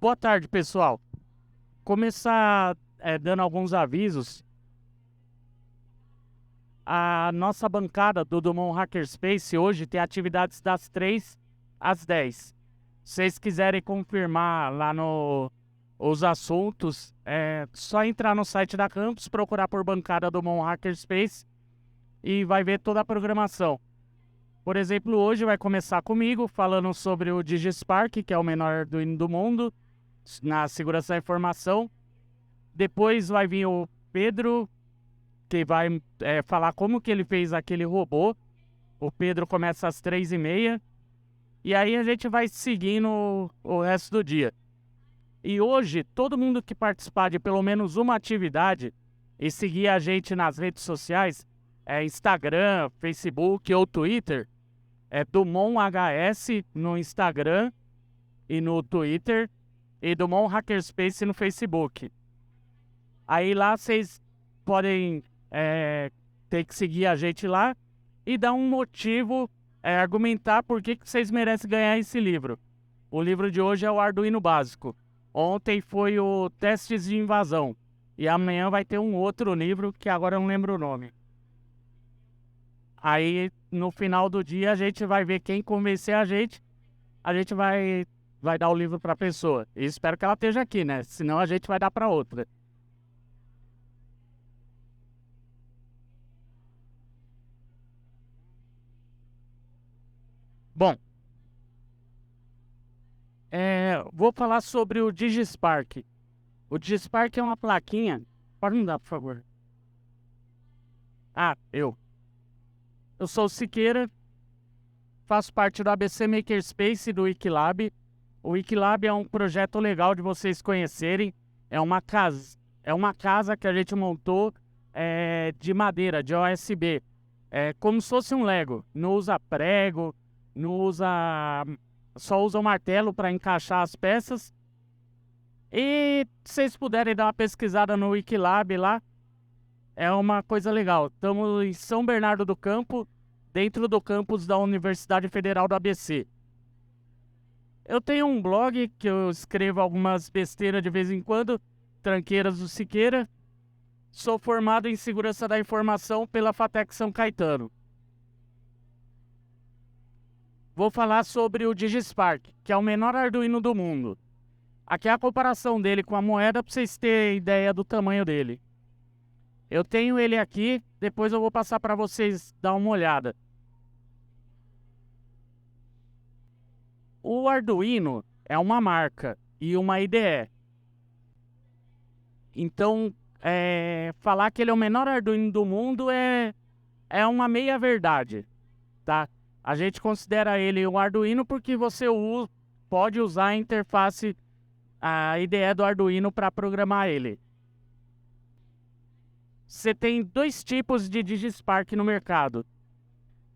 Boa tarde, pessoal. Começar dando alguns avisos. A nossa bancada do Dumont Hackerspace hoje tem atividades das 3 às 10. Se vocês quiserem confirmar lá os assuntos, é só entrar no site da Campus, procurar por bancada do Dumont Hackerspace e vai ver toda a programação. Por exemplo, hoje vai começar comigo falando sobre o DigiSpark, que é o menor Arduino do mundo, na segurança da informação. Depois vai vir o Pedro, que vai falar como que ele fez aquele robô. O Pedro começa às 3h30. E aí a gente vai seguindo o resto do dia. E hoje, todo mundo que participar de pelo menos uma atividade e seguir a gente nas redes sociais, Instagram, Facebook ou Twitter, Dumont HS no Instagram e no Twitter, e Dumont Hackerspace no Facebook. Aí lá vocês podem ter que seguir a gente lá e dar um motivo, argumentar por que vocês merecem ganhar esse livro. O livro de hoje é o Arduino Básico. Ontem foi o Testes de Invasão. E amanhã vai ter um outro livro que agora eu não lembro o nome. Aí no final do dia a gente vai ver quem convencer a gente vai dar o livro para a pessoa. E espero que ela esteja aqui, né? Senão a gente vai dar para outra. Bom, vou falar sobre o DigiSpark. O DigiSpark é uma plaquinha. Pode mudar, por favor. Eu sou o Siqueira, faço parte do ABC Makerspace do Wikilab. O Wikilab é um projeto legal de vocês conhecerem. É uma casa que a gente montou de madeira, de OSB. É como se fosse um Lego. Não usa prego, só usa o martelo para encaixar as peças. E se vocês puderem dar uma pesquisada no Wikilab lá, é uma coisa legal. Estamos em São Bernardo do Campo, dentro do campus da Universidade Federal do ABC. Eu tenho um blog que eu escrevo algumas besteiras de vez em quando, Tranqueiras do Siqueira. Sou formado em Segurança da Informação pela FATEC São Caetano. Vou falar sobre o DigiSpark, que é o menor Arduino do mundo. Aqui é a comparação dele com a moeda para vocês terem ideia do tamanho dele. Eu tenho ele aqui, depois eu vou passar para vocês dar uma olhada. O Arduino é uma marca e uma IDE. Então, falar que ele é o menor Arduino do mundo é uma meia-verdade, tá? A gente considera ele um Arduino porque você pode usar a interface, a IDE do Arduino para programar ele. Você tem dois tipos de DigiSpark no mercado.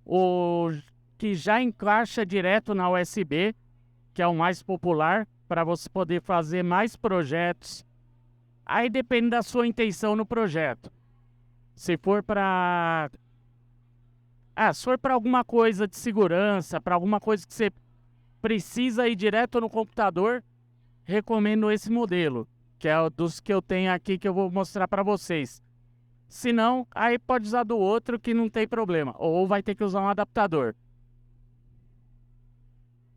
O que já encaixa direto na USB, que é o mais popular, para você poder fazer mais projetos. Aí depende da sua intenção no projeto. Se for para alguma coisa de segurança, para alguma coisa que você precisa ir direto no computador, recomendo esse modelo, que é o dos que eu tenho aqui que eu vou mostrar para vocês. Se não, aí pode usar do outro que não tem problema, ou vai ter que usar um adaptador.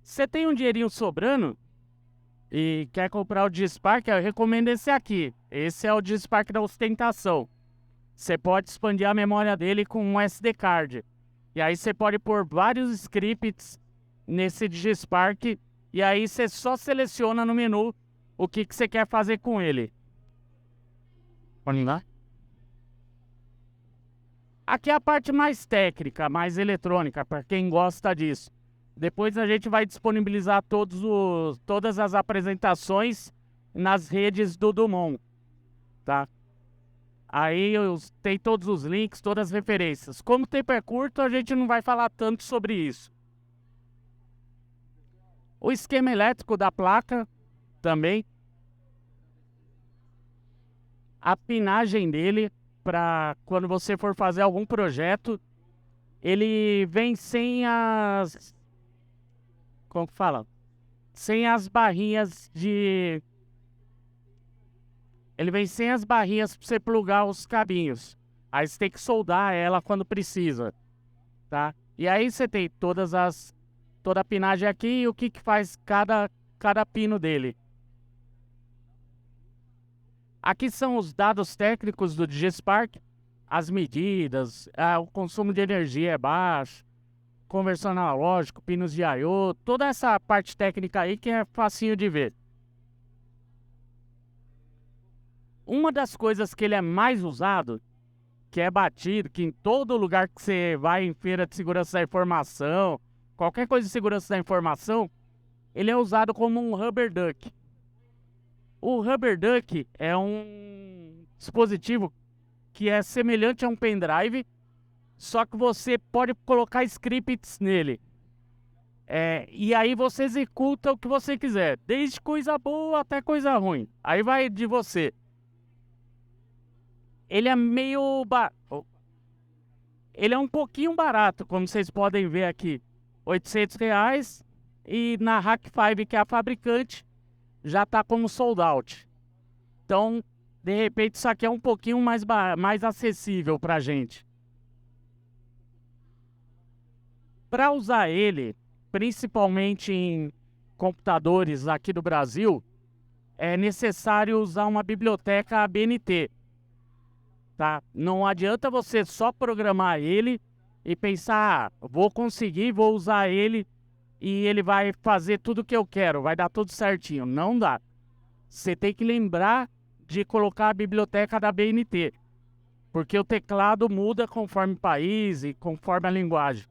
Você tem um dinheirinho sobrando e quer comprar o DigiSpark, eu recomendo esse aqui. Esse é o DigiSpark da ostentação. Você pode expandir a memória dele com um SD card. E aí você pode pôr vários scripts nesse DigiSpark. E aí você só seleciona no menu o que você quer fazer com ele. Pode lá. Aqui é a parte mais técnica, mais eletrônica, para quem gosta disso. Depois a gente vai disponibilizar todas as apresentações nas redes do Dumont, tá? Aí tem todos os links, todas as referências. Como o tempo é curto, a gente não vai falar tanto sobre isso. O esquema elétrico da placa também. a pinagem dele, para quando você for fazer algum projeto, ele vem sem as... Como que fala? Sem as barrinhas de... Ele vem sem as barrinhas para você plugar os cabinhos. Aí você tem que soldar ela quando precisa, tá? E aí você tem toda a pinagem aqui e o que faz cada pino dele. Aqui são os dados técnicos do DigiSpark, as medidas, o consumo de energia é baixo, conversão analógico, pinos de I/O, toda essa parte técnica aí que é facinho de ver. Uma das coisas que ele é mais usado, que é batido, que em todo lugar que você vai em feira de segurança da informação, qualquer coisa de segurança da informação, ele é usado como um rubber duck. O rubber duck é um dispositivo que é semelhante a um pendrive, só que você pode colocar scripts nele. E aí você executa o que você quiser, desde coisa boa até coisa ruim. Aí vai de você. Ele é meio... Ele é um pouquinho barato, como vocês podem ver aqui. R$ 800. E na Hak5, que é a fabricante, já está como sold out. Então, de repente, isso aqui é um pouquinho mais acessível para a gente. Para usar ele, principalmente em computadores aqui do Brasil, é necessário usar uma biblioteca ABNT. Tá? Não adianta você só programar ele e pensar, vou conseguir, vou usar ele e ele vai fazer tudo o que eu quero, vai dar tudo certinho. Não dá. Você tem que lembrar de colocar a biblioteca da ABNT, porque o teclado muda conforme o país e conforme a linguagem.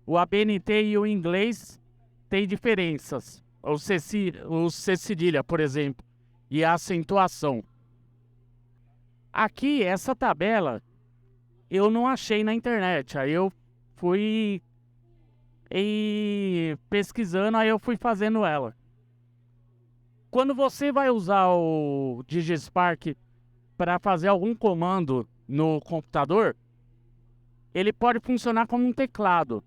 O ABNT e o inglês têm diferenças. O C cedilha, por exemplo, e a acentuação. Aqui, essa tabela, eu não achei na internet. Aí eu fui pesquisando, aí eu fui fazendo ela. Quando você vai usar o DigiSpark para fazer algum comando no computador, ele pode funcionar como um teclado.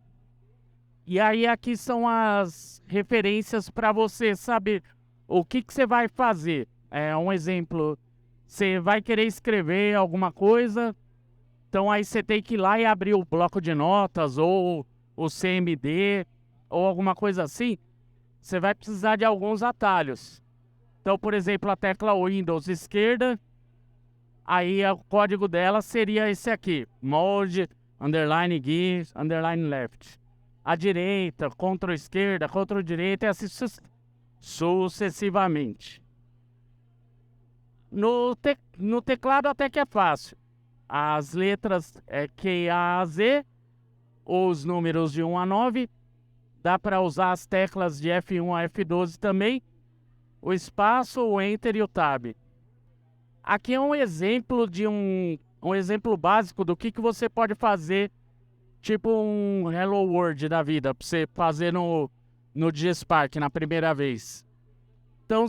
E aí aqui são as referências para você saber o que você vai fazer. Um exemplo... Você vai querer escrever alguma coisa, então aí você tem que ir lá e abrir o bloco de notas ou o CMD ou alguma coisa assim. Você vai precisar de alguns atalhos. Então, por exemplo, a tecla Windows esquerda, aí o código dela seria esse aqui, mode, underline GUI, underline left. A direita, Ctrl esquerda, Ctrl direita e assim sucessivamente. No teclado até que é fácil. As letras Q, A, Z, os números de 1 a 9. Dá para usar as teclas de F1 a F12 também. O espaço, o Enter e o Tab. Aqui é um exemplo de um exemplo básico do que você pode fazer. Tipo um Hello World da vida, para você fazer no DigiSpark na primeira vez. Então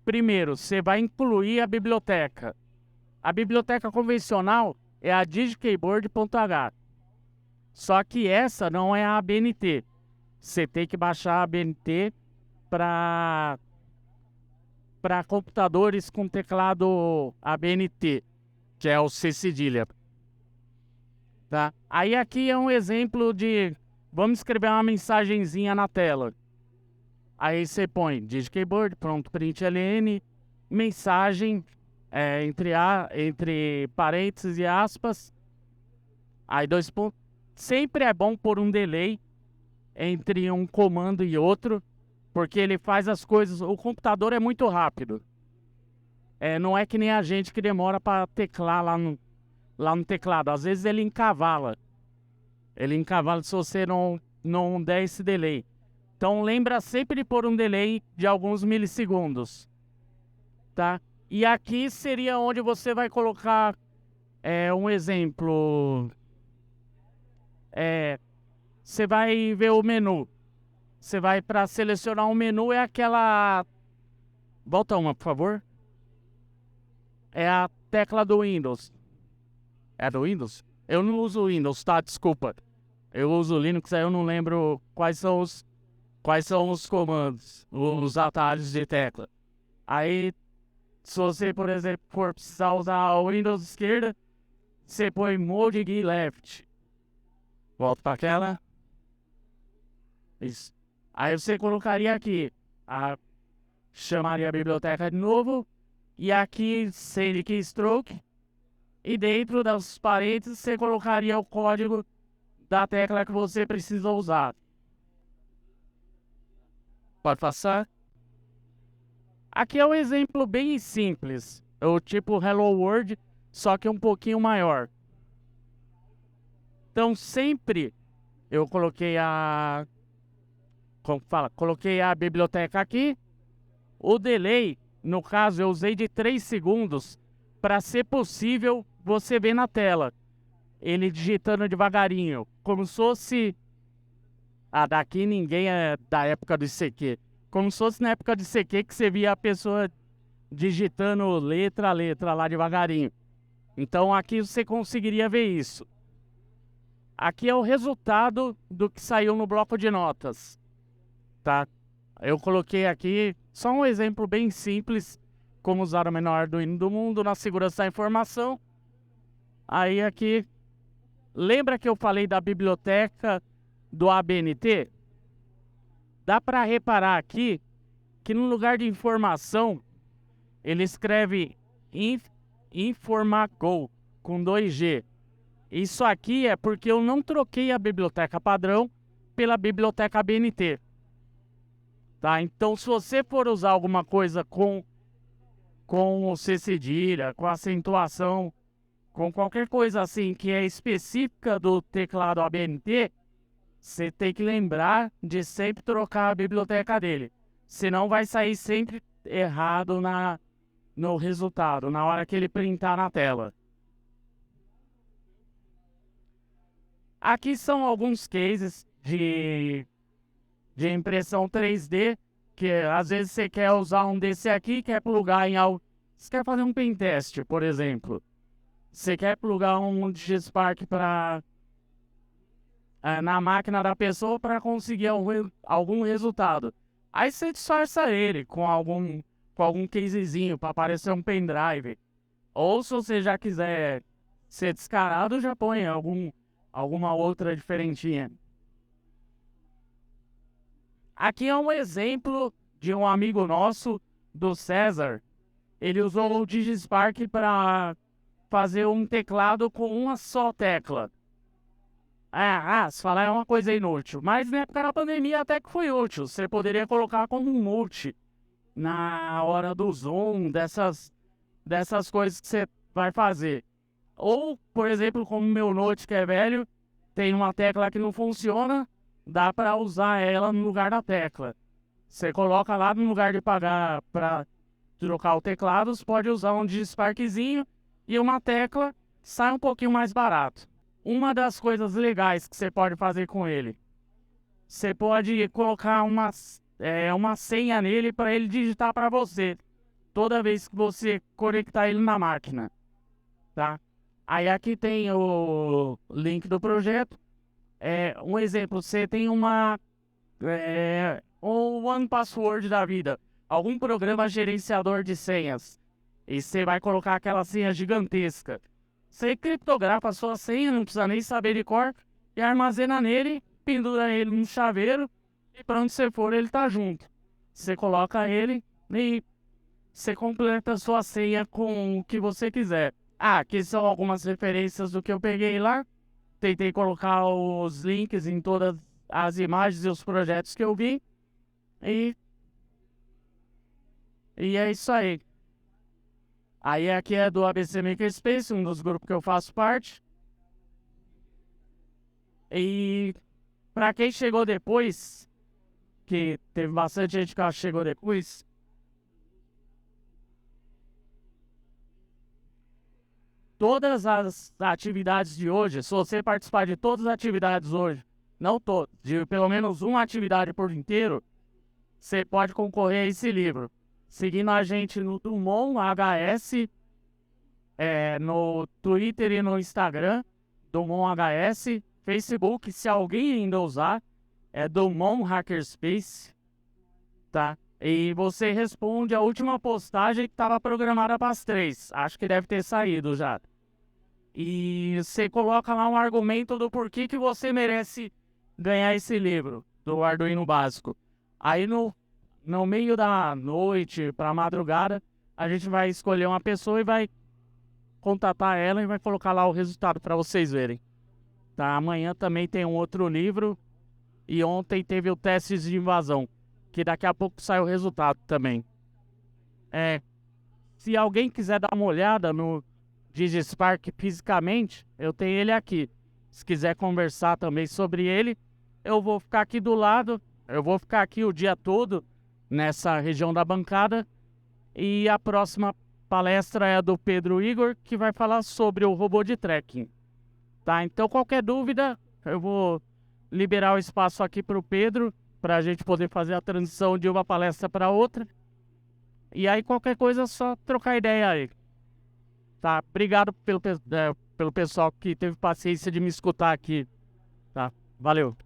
primeiro, você vai incluir a biblioteca. A biblioteca convencional é a digikeyboard.h. Só que essa não é a ABNT. Você tem que baixar a ABNT para computadores com teclado ABNT, que é o C cedilha. Tá? Aí aqui é um exemplo de... Vamos escrever uma mensagenzinha na tela. Aí você põe digikeyboard, pronto, println, mensagem, entre parênteses e aspas. Aí 2 pontos. Sempre é bom pôr um delay entre um comando e outro, porque ele faz as coisas... O computador é muito rápido. Não é que nem a gente que demora para teclar lá no teclado. Às vezes ele encavala. Ele encavala se você não der esse delay. Então lembra sempre de pôr um delay de alguns milissegundos, tá? E aqui seria onde você vai colocar um exemplo. Você vai ver o menu. Você vai para selecionar um menu, é aquela... Volta uma, por favor. é a tecla do Windows. É do Windows? Eu não uso Windows, tá? Desculpa. Eu uso Linux, aí eu não lembro quais são os comandos, os atalhos de tecla. Aí, se você, por exemplo, for precisar usar o Windows esquerda, você põe Mode G Left. Volta para aquela. Isso. Aí você colocaria aqui, chamaria a biblioteca de novo, e aqui send keystroke, e dentro das parênteses você colocaria o código da tecla que você precisa usar. Pode passar? Aqui é um exemplo bem simples, é o tipo Hello World, só que um pouquinho maior. Então sempre eu coloquei coloquei a biblioteca aqui. O delay, no caso, eu usei de 3 segundos para ser possível você ver na tela. Ele digitando devagarinho, como se fosse... daqui ninguém é da época do ICQ. Como se fosse na época do ICQ que você via a pessoa digitando letra a letra lá devagarinho. Então aqui você conseguiria ver isso. Aqui é o resultado do que saiu no bloco de notas, tá? Eu coloquei aqui só um exemplo bem simples, como usar o menor Arduino do mundo na segurança da informação. Aí aqui, lembra que eu falei da biblioteca do ABNT? Dá para reparar aqui que no lugar de informação, ele escreve informago com 2G. Isso aqui é porque eu não troquei a biblioteca padrão pela biblioteca ABNT. Tá? Então, se você for usar alguma coisa com o C cedilha, com acentuação, com qualquer coisa assim que é específica do teclado ABNT, você tem que lembrar de sempre trocar a biblioteca dele. Senão vai sair sempre errado no resultado, na hora que ele printar na tela. Aqui são alguns cases de impressão 3D, que às vezes você quer usar um desse aqui, quer plugar em algo... Você quer fazer um pentest, por exemplo. Você quer plugar um DigiSpark na máquina da pessoa para conseguir algum resultado. Aí você disfarça ele com algum casezinho para aparecer um pendrive. Ou se você já quiser ser descarado, já põe alguma outra diferentinha. Aqui é um exemplo de um amigo nosso, do César. Ele usou o DigiSpark para fazer um teclado com uma só tecla. Se falar é uma coisa inútil, mas na época da pandemia até que foi útil. Você poderia colocar como um multi na hora do zoom, dessas coisas que você vai fazer. Ou, por exemplo, como meu Note que é velho, tem uma tecla que não funciona, dá para usar ela no lugar da tecla. Você coloca lá no lugar de pagar para trocar o teclado, você pode usar um DigiSparkzinho e uma tecla, sai um pouquinho mais barato. Uma das coisas legais que você pode fazer com ele, você pode colocar uma senha nele para ele digitar para você toda vez que você conectar ele na máquina, tá? Aí aqui tem o link do projeto. Um exemplo, você tem um One Password da vida, algum programa gerenciador de senhas, e você vai colocar aquela senha gigantesca. Você criptografa a sua senha, não precisa nem saber de cor, e armazena nele, pendura ele no chaveiro, e para onde você for ele tá junto. Você coloca ele e você completa a sua senha com o que você quiser. Aqui são algumas referências do que eu peguei lá. Tentei colocar os links em todas as imagens e os projetos que eu vi. E é isso aí. Aí aqui é do ABC Makerspace, um dos grupos que eu faço parte. E para quem chegou depois, que teve bastante gente que chegou depois, todas as atividades de hoje, se você participar de todas as atividades hoje, não todas, de pelo menos uma atividade por inteiro, você pode concorrer a esse livro. Seguindo a gente no Dumont HS no Twitter e no Instagram, DumonHS, Facebook, se alguém ainda usar, é Dumont Hackerspace, tá? E você responde a última postagem que estava programada para as 3. Acho que deve ter saído já. E você coloca lá um argumento do porquê que você merece ganhar esse livro do Arduino Básico. Aí no meio da noite, para madrugada, a gente vai escolher uma pessoa e vai contatar ela e vai colocar lá o resultado para vocês verem. Tá? Amanhã também tem um outro livro e ontem teve o teste de invasão, que daqui a pouco sai o resultado também. Se alguém quiser dar uma olhada no DigiSpark fisicamente, eu tenho ele aqui. Se quiser conversar também sobre ele, eu vou ficar aqui do lado, eu vou ficar aqui o dia todo nessa região da bancada. E a próxima palestra é a do Pedro Igor, que vai falar sobre o robô de trekking. Tá? Então, qualquer dúvida, eu vou liberar o espaço aqui para o Pedro, para a gente poder fazer a transição de uma palestra para outra. E aí, qualquer coisa, é só trocar ideia aí. Tá? Obrigado pelo pessoal que teve paciência de me escutar aqui. Tá? Valeu.